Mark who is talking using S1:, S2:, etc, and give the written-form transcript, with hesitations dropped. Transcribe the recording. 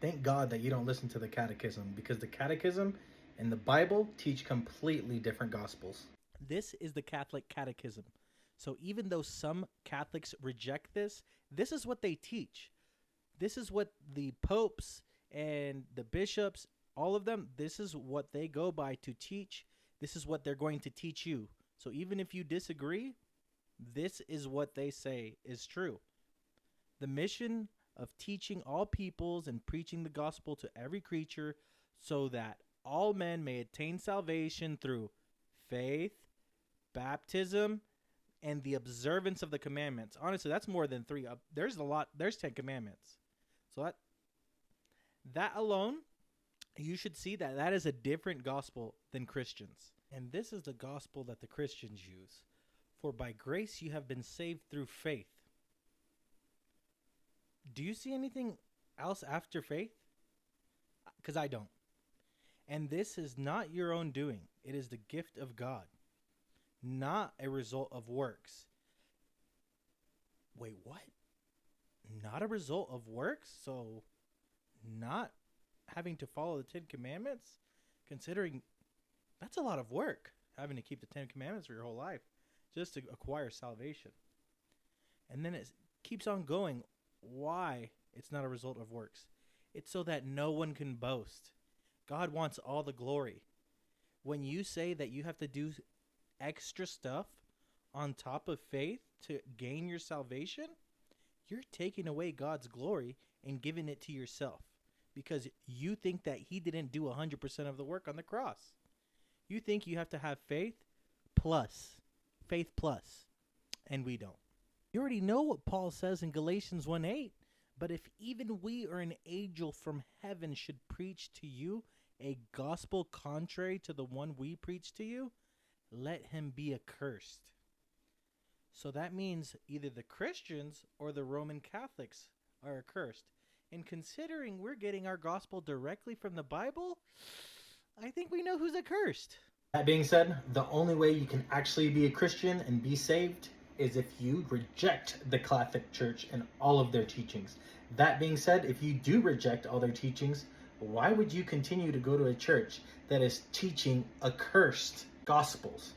S1: Thank God that you don't listen to the catechism, because the catechism and the Bible teach completely different gospels.
S2: This is the Catholic Catechism. So even though some Catholics reject this, this is what they teach. This is what the popes and the bishops, all of them, this is what they go by to teach. This is what they're going to teach you. So even if you disagree, this is what they say is true. The mission of teaching all peoples and preaching the gospel to every creature so that all men may attain salvation through faith, baptism, and the observance of the commandments. Honestly, that's more than three. There's a lot. There's 10 commandments. So that alone, you should see that that is a different gospel than Christians. And this is the gospel that the Christians use. For by grace you have been saved through faith. Do you see anything else after faith? Because I don't. And this is not your own doing. It is the gift of God, not a result of works. Wait, what? Not a result of works? So, not having to follow the 10 Commandments? Considering that's a lot of work, having to keep the 10 Commandments for your whole life just to acquire salvation. And then it keeps on going. Why it's not a result of works? It's so that no one can boast. God wants all the glory. When you say that you have to do extra stuff on top of faith to gain your salvation, you're taking away God's glory and giving it to yourself because you think that he didn't do 100% of the work on the cross. You think you have to have faith plus, and we don't. You already know what Paul says in Galatians 1:8. But if even we or an angel from heaven should preach to you a gospel contrary to the one we preach to you, let him be accursed. So that means either the Christians or the Roman Catholics are accursed. And considering we're getting our gospel directly from the Bible, I think we know who's accursed.
S1: That being said, the only way you can actually be a Christian and be saved is if you reject the Catholic Church and all of their teachings. That being said, if you do reject all their teachings, why would you continue to go to a church that is teaching accursed gospels?